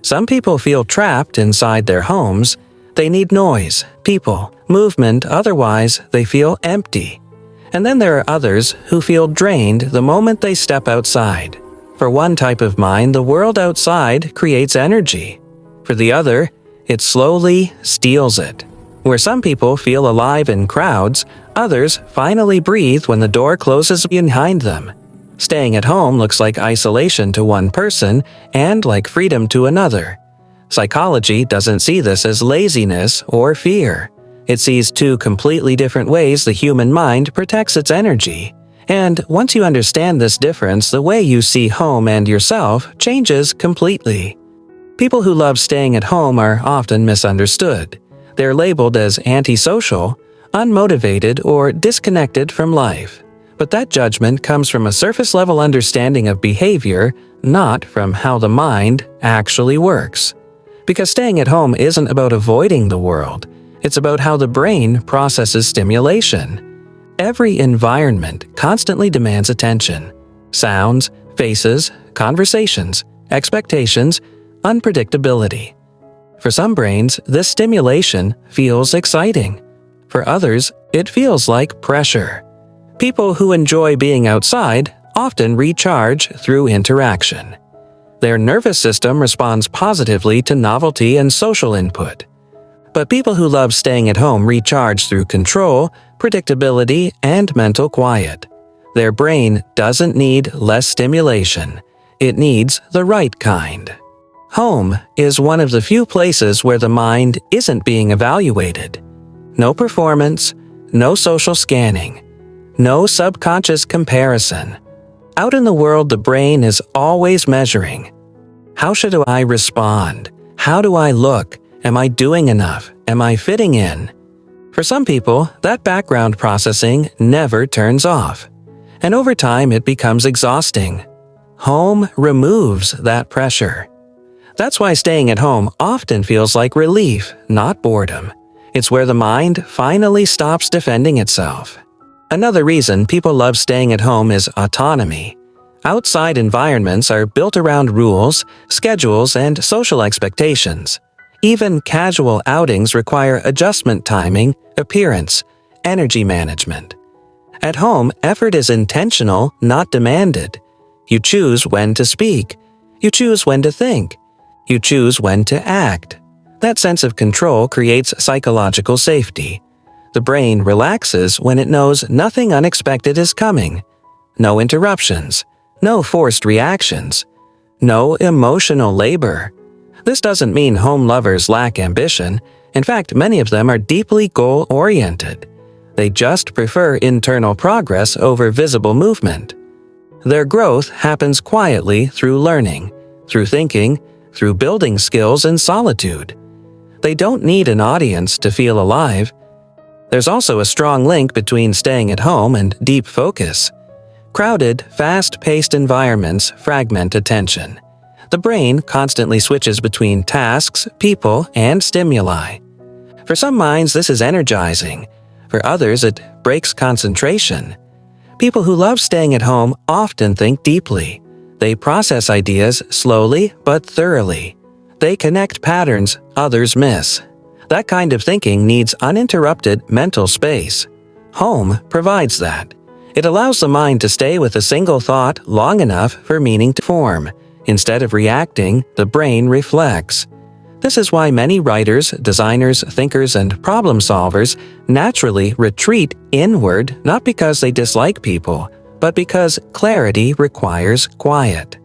Some people feel trapped inside their homes. They need noise, people, movement, otherwise they feel empty. And then there are others who feel drained the moment they step outside. For one type of mind, the world outside creates energy. For the other, it slowly steals it. Where some people feel alive in crowds, others finally breathe when the door closes behind them. Staying at home looks like isolation to one person and like freedom to another. Psychology doesn't see this as laziness or fear. It sees two completely different ways the human mind protects its energy. And once you understand this difference, the way you see home and yourself changes completely. People who love staying at home are often misunderstood. They're labeled as antisocial, unmotivated, or disconnected from life. But that judgment comes from a surface-level understanding of behavior, not from how the mind actually works. Because staying at home isn't about avoiding the world. It's about how the brain processes stimulation. Every environment constantly demands attention. Sounds, faces, conversations, expectations, unpredictability. For some brains, this stimulation feels exciting. For others, it feels like pressure. People who enjoy being outside often recharge through interaction. Their nervous system responds positively to novelty and social input. But people who love staying at home recharge through control, predictability, and mental quiet. Their brain doesn't need less stimulation. It needs the right kind. Home is one of the few places where the mind isn't being evaluated. No performance, no social scanning, no subconscious comparison. Out in the world, the brain is always measuring. How should I respond? How do I look? Am I doing enough? Am I fitting in? For some people, that background processing never turns off. And over time, it becomes exhausting. Home removes that pressure. That's why staying at home often feels like relief, not boredom. It's where the mind finally stops defending itself. Another reason people love staying at home is autonomy. Outside environments are built around rules, schedules, and social expectations. Even casual outings require adjustment timing, appearance, energy management. At home, effort is intentional, not demanded. You choose when to speak. You choose when to think. You choose when to act. That sense of control creates psychological safety. The brain relaxes when it knows nothing unexpected is coming. No interruptions. No forced reactions. No emotional labor. This doesn't mean home lovers lack ambition. In fact, many of them are deeply goal-oriented. They just prefer internal progress over visible movement. Their growth happens quietly through learning, through thinking, through building skills in solitude. They don't need an audience to feel alive. There's also a strong link between staying at home and deep focus. Crowded, fast-paced environments fragment attention. The brain constantly switches between tasks, people, and stimuli. For some minds, this is energizing. For others, it breaks concentration. People who love staying at home often think deeply. They process ideas slowly but thoroughly. They connect patterns others miss. That kind of thinking needs uninterrupted mental space. Home provides that. It allows the mind to stay with a single thought long enough for meaning to form. Instead of reacting, the brain reflects. This is why many writers, designers, thinkers, and problem solvers naturally retreat inward, not because they dislike people, but because clarity requires quiet.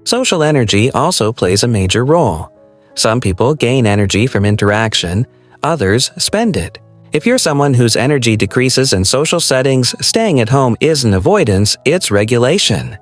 Social energy also plays a major role. Some people gain energy from interaction, others spend it. If you're someone whose energy decreases in social settings, staying at home isn't avoidance, it's regulation.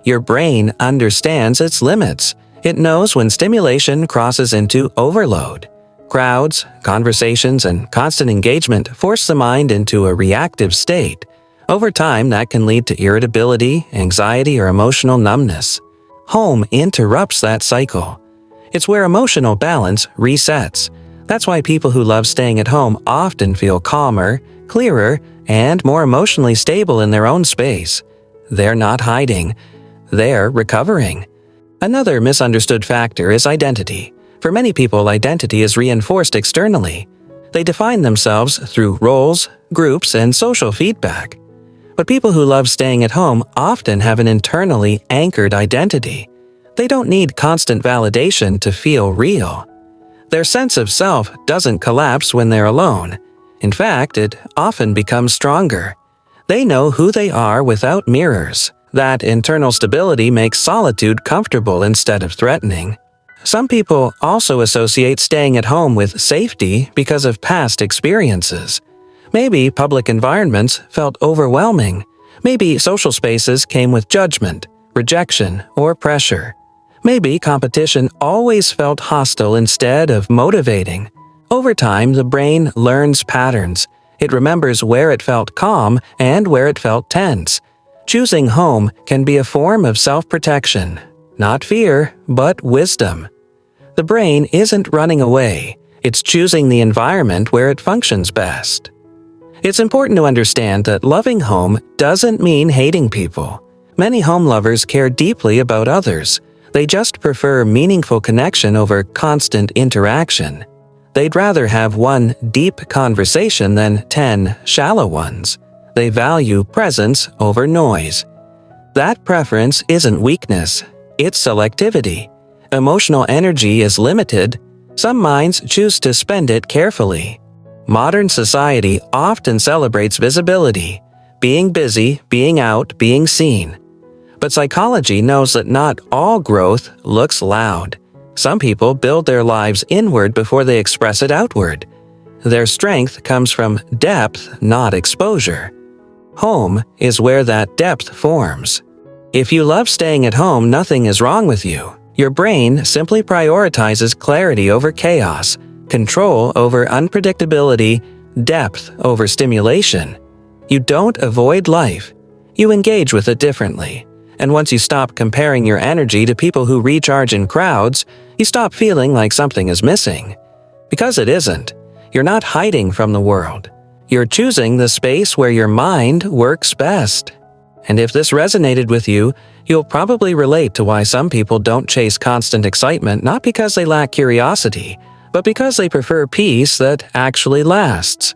Your brain understands its limits. It knows when stimulation crosses into overload. Crowds, conversations, and constant engagement force the mind into a reactive state. Over time, that can lead to irritability, anxiety, or emotional numbness. Home interrupts that cycle. It's where emotional balance resets. That's why people who love staying at home often feel calmer, clearer, and more emotionally stable in their own space. They're not hiding. They're recovering. Another misunderstood factor is identity. For many people, identity is reinforced externally. They define themselves through roles, groups, and social feedback. But people who love staying at home often have an internally anchored identity. They don't need constant validation to feel real. Their sense of self doesn't collapse when they're alone. In fact, it often becomes stronger. They know who they are without mirrors. That internal stability makes solitude comfortable instead of threatening. Some people also associate staying at home with safety because of past experiences. Maybe public environments felt overwhelming. Maybe social spaces came with judgment, rejection, or pressure. Maybe competition always felt hostile instead of motivating. Over time, the brain learns patterns. It remembers where it felt calm and where it felt tense. Choosing home can be a form of self-protection. Not fear, but wisdom. The brain isn't running away. It's choosing the environment where it functions best. It's important to understand that loving home doesn't mean hating people. Many home lovers care deeply about others. They just prefer meaningful connection over constant interaction. They'd rather have one deep conversation than 10 shallow ones. They value presence over noise. That preference isn't weakness, it's selectivity. Emotional energy is limited. Some minds choose to spend it carefully. Modern society often celebrates visibility, being busy, being out, being seen. But psychology knows that not all growth looks loud. Some people build their lives inward before they express it outward. Their strength comes from depth, not exposure. Home is where that depth forms. If you love staying at home, nothing is wrong with you. Your brain simply prioritizes clarity over chaos, control over unpredictability, depth over stimulation. You don't avoid life. You engage with it differently. And once you stop comparing your energy to people who recharge in crowds, you stop feeling like something is missing. Because it isn't. You're not hiding from the world. You're choosing the space where your mind works best. And if this resonated with you, you'll probably relate to why some people don't chase constant excitement, not because they lack curiosity, but because they prefer peace that actually lasts.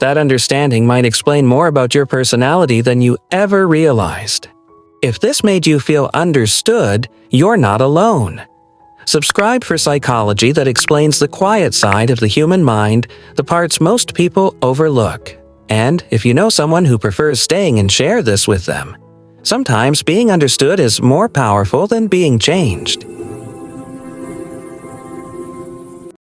That understanding might explain more about your personality than you ever realized. If this made you feel understood, you're not alone. Subscribe for psychology that explains the quiet side of the human mind, the parts most people overlook. And if you know someone who prefers staying, and share this with them. Sometimes being understood is more powerful than being changed.